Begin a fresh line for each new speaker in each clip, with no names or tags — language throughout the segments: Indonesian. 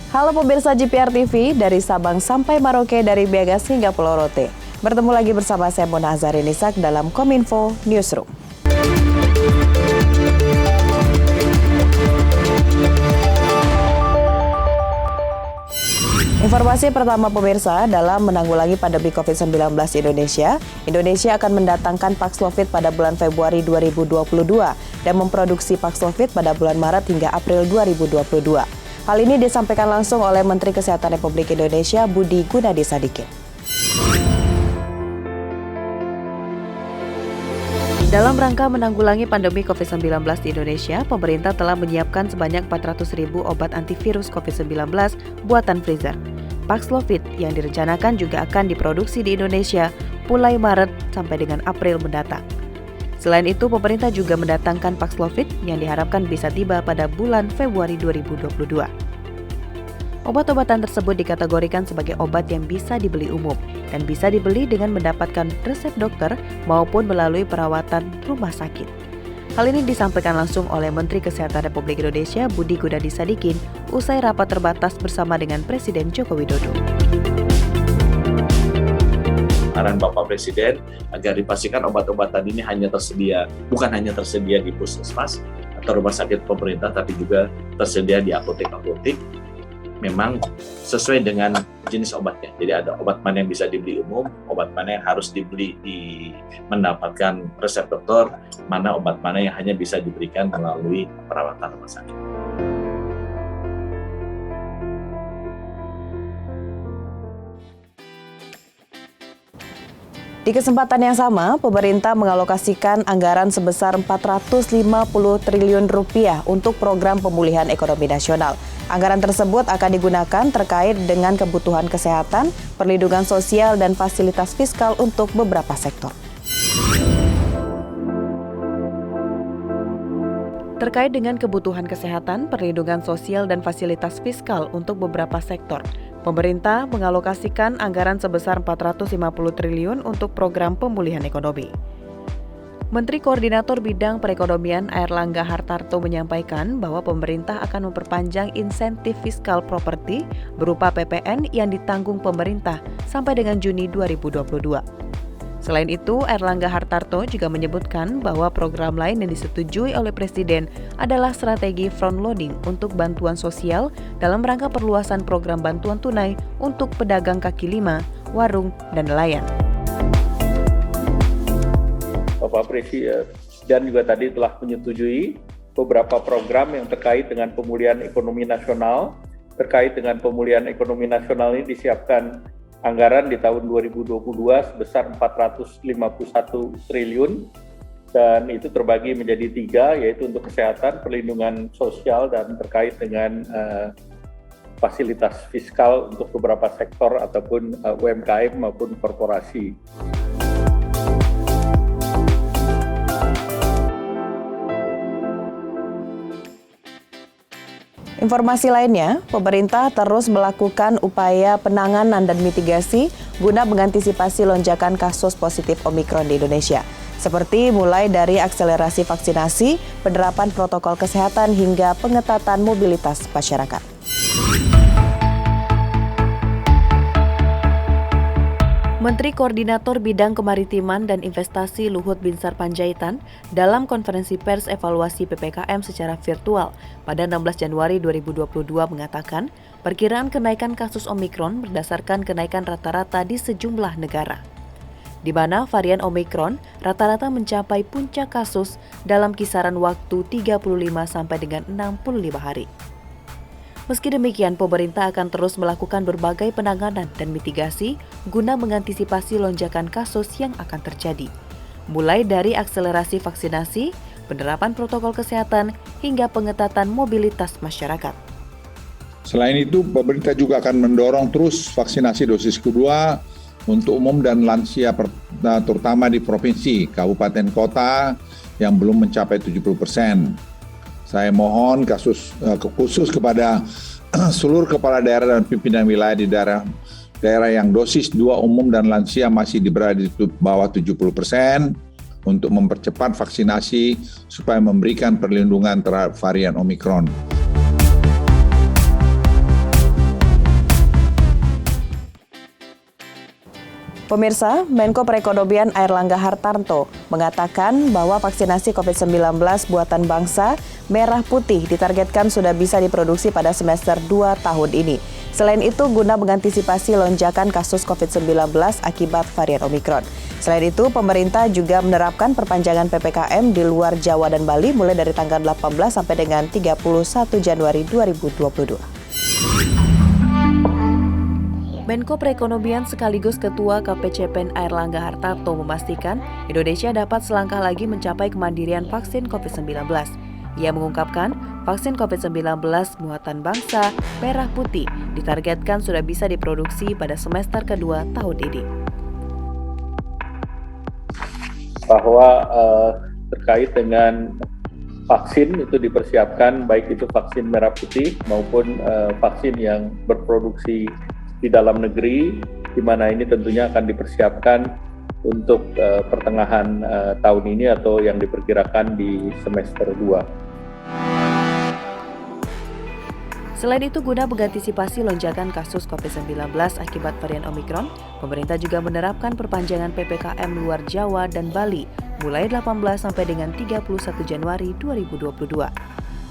Halo pemirsa GPR TV, dari Sabang sampai Merauke, dari Begas hingga Pulau Rote. Bertemu lagi bersama saya Mona Azharinisak dalam Kominfo Newsroom. Informasi pertama pemirsa, dalam menanggulangi pandemi COVID-19 di Indonesia akan mendatangkan Paxlovid pada bulan Februari 2022 dan memproduksi Paxlovid pada bulan Maret hingga April 2022. Hal ini disampaikan langsung oleh Menteri Kesehatan Republik Indonesia Budi Gunadi Sadikin. Dalam rangka menanggulangi pandemi COVID-19 di Indonesia, pemerintah telah menyiapkan sebanyak 400.000 obat antivirus COVID-19 buatan Pfizer. Paxlovid yang direncanakan juga akan diproduksi di Indonesia mulai Maret sampai dengan April mendatang. Selain itu, pemerintah juga mendatangkan Paxlovid yang diharapkan bisa tiba pada bulan Februari 2022. Obat-obatan tersebut dikategorikan sebagai obat yang bisa dibeli umum dan bisa dibeli dengan mendapatkan resep dokter maupun melalui perawatan rumah sakit. Hal ini disampaikan langsung oleh Menteri Kesehatan Republik Indonesia Budi Gunadi Sadikin usai rapat terbatas bersama dengan Presiden Joko Widodo.
Arahan Bapak Presiden agar dipastikan obat-obatan ini bukan hanya tersedia di puskesmas atau rumah sakit pemerintah, tapi juga tersedia di apotek-apotek. Memang sesuai dengan jenis obatnya. Jadi ada obat mana yang bisa dibeli umum, obat mana yang harus dibeli mendapatkan resep dokter, mana obat mana yang hanya bisa diberikan melalui perawatan rumah sakit.
Di kesempatan yang sama, pemerintah mengalokasikan anggaran sebesar 450 triliun rupiah untuk program pemulihan ekonomi nasional. Anggaran tersebut akan digunakan terkait dengan kebutuhan kesehatan, perlindungan sosial, dan fasilitas fiskal untuk beberapa sektor. Terkait dengan kebutuhan kesehatan, perlindungan sosial, dan fasilitas fiskal untuk beberapa sektor, pemerintah mengalokasikan anggaran sebesar 450 triliun untuk program pemulihan ekonomi. Menteri Koordinator Bidang Perekonomian Airlangga Hartarto menyampaikan bahwa pemerintah akan memperpanjang insentif fiskal properti berupa PPN yang ditanggung pemerintah sampai dengan Juni 2022. Selain itu, Airlangga Hartarto juga menyebutkan bahwa program lain yang disetujui oleh Presiden adalah strategi front-loading untuk bantuan sosial dalam rangka perluasan program bantuan tunai untuk pedagang kaki lima, warung, dan nelayan.
Bapak Presiden juga tadi telah menyetujui beberapa program yang terkait dengan pemulihan ekonomi nasional. Terkait dengan pemulihan ekonomi nasional ini disiapkan anggaran di tahun 2022 sebesar 451 triliun dan itu terbagi menjadi 3, yaitu untuk kesehatan, perlindungan sosial, dan terkait dengan fasilitas fiskal untuk beberapa sektor ataupun UMKM maupun korporasi.
Informasi lainnya, pemerintah terus melakukan upaya penanganan dan mitigasi guna mengantisipasi lonjakan kasus positif Omikron di Indonesia. Seperti mulai dari akselerasi vaksinasi, penerapan protokol kesehatan, hingga pengetatan mobilitas masyarakat. Menteri Koordinator Bidang Kemaritiman dan Investasi Luhut Binsar Panjaitan dalam konferensi pers evaluasi PPKM secara virtual pada 16 Januari 2022 mengatakan perkiraan kenaikan kasus Omikron berdasarkan kenaikan rata-rata di sejumlah negara, di mana varian Omikron rata-rata mencapai puncak kasus dalam kisaran waktu 35 sampai dengan 65 hari. Meski demikian, pemerintah akan terus melakukan berbagai penanganan dan mitigasi guna mengantisipasi lonjakan kasus yang akan terjadi, mulai dari akselerasi vaksinasi, penerapan protokol kesehatan, hingga pengetatan mobilitas masyarakat.
Selain itu, pemerintah juga akan mendorong terus vaksinasi dosis kedua untuk umum dan lansia, terutama di provinsi, kabupaten, kota yang belum mencapai 70%. Saya mohon khusus kepada seluruh kepala daerah dan pimpinan wilayah di daerah yang dosis 2 umum dan lansia masih berada di bawah 70% untuk mempercepat vaksinasi supaya memberikan perlindungan terhadap varian Omikron.
Pemirsa, Menko Perekonomian Airlangga Hartarto mengatakan bahwa vaksinasi COVID-19 buatan bangsa merah putih ditargetkan sudah bisa diproduksi pada semester 2 tahun ini. Selain itu, guna mengantisipasi lonjakan kasus COVID-19 akibat varian Omikron. Selain itu, pemerintah juga menerapkan perpanjangan PPKM di luar Jawa dan Bali mulai dari tanggal 18 sampai dengan 31 Januari 2022. Menko Perekonomian sekaligus Ketua KPCPEN Airlangga Hartarto memastikan Indonesia dapat selangkah lagi mencapai kemandirian vaksin COVID-19. Ia mengungkapkan vaksin COVID-19 buatan bangsa merah putih ditargetkan sudah bisa diproduksi pada semester kedua tahun ini.
Bahwa terkait dengan vaksin itu dipersiapkan baik itu vaksin merah putih maupun vaksin yang berproduksi di dalam negeri, di mana ini tentunya akan dipersiapkan untuk pertengahan tahun ini atau yang diperkirakan di semester 2.
Selain itu, guna mengantisipasi lonjakan kasus COVID-19 akibat varian Omikron, pemerintah juga menerapkan perpanjangan PPKM luar Jawa dan Bali mulai 18 sampai dengan 31 Januari 2022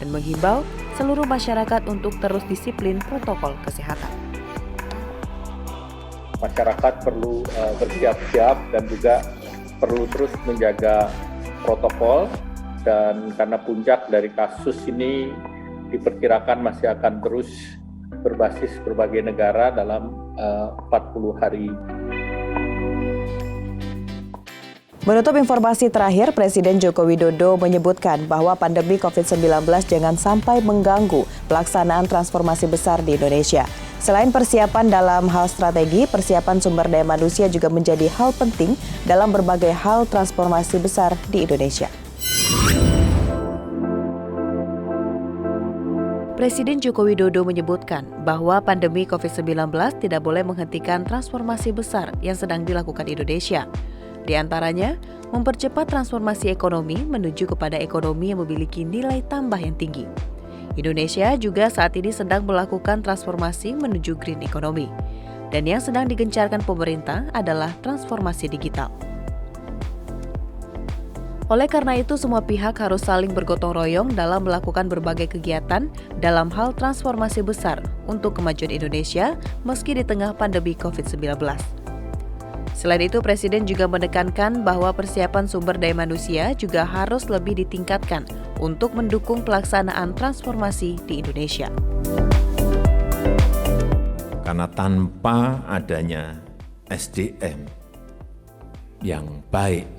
dan menghimbau seluruh masyarakat untuk terus disiplin protokol kesehatan.
Masyarakat perlu bersiap-siap dan juga perlu terus menjaga protokol, dan karena puncak dari kasus ini diperkirakan masih akan terus berbasis berbagai negara dalam 40 hari.
Menutup informasi terakhir, Presiden Joko Widodo menyebutkan bahwa pandemi COVID-19 jangan sampai mengganggu pelaksanaan transformasi besar di Indonesia. Selain persiapan dalam hal strategi, persiapan sumber daya manusia juga menjadi hal penting dalam berbagai hal transformasi besar di Indonesia. Presiden Joko Widodo menyebutkan bahwa pandemi COVID-19 tidak boleh menghentikan transformasi besar yang sedang dilakukan Indonesia. Di antaranya, mempercepat transformasi ekonomi menuju kepada ekonomi yang memiliki nilai tambah yang tinggi. Indonesia juga saat ini sedang melakukan transformasi menuju green economy. Dan yang sedang digencarkan pemerintah adalah transformasi digital. Oleh karena itu, semua pihak harus saling bergotong royong dalam melakukan berbagai kegiatan dalam hal transformasi besar untuk kemajuan Indonesia meski di tengah pandemi COVID-19. Selain itu, Presiden juga menekankan bahwa persiapan sumber daya manusia juga harus lebih ditingkatkan untuk mendukung pelaksanaan transformasi di Indonesia.
Karena tanpa adanya SDM yang baik,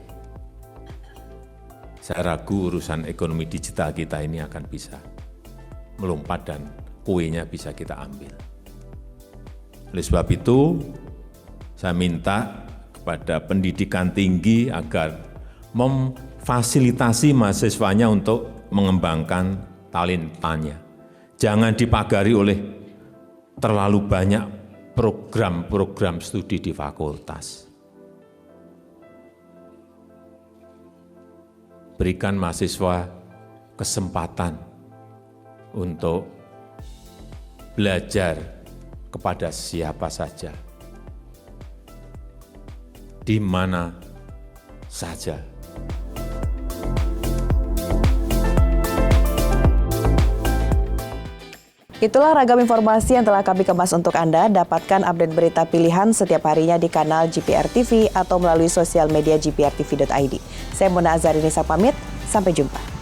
saya ragu urusan ekonomi digital kita ini akan bisa melompat dan kuenya bisa kita ambil. Oleh sebab itu, saya minta kepada pendidikan tinggi agar memfasilitasi mahasiswanya untuk mengembangkan talentanya. Jangan dipagari oleh terlalu banyak program-program studi di fakultas. Berikan mahasiswa kesempatan untuk belajar kepada siapa saja, di mana saja.
Itulah ragam informasi yang telah kami kemas untuk Anda. Dapatkan update berita pilihan setiap harinya di kanal GPR TV atau melalui sosial media gprtv.id. Saya Mona Azarinisa pamit, sampai jumpa.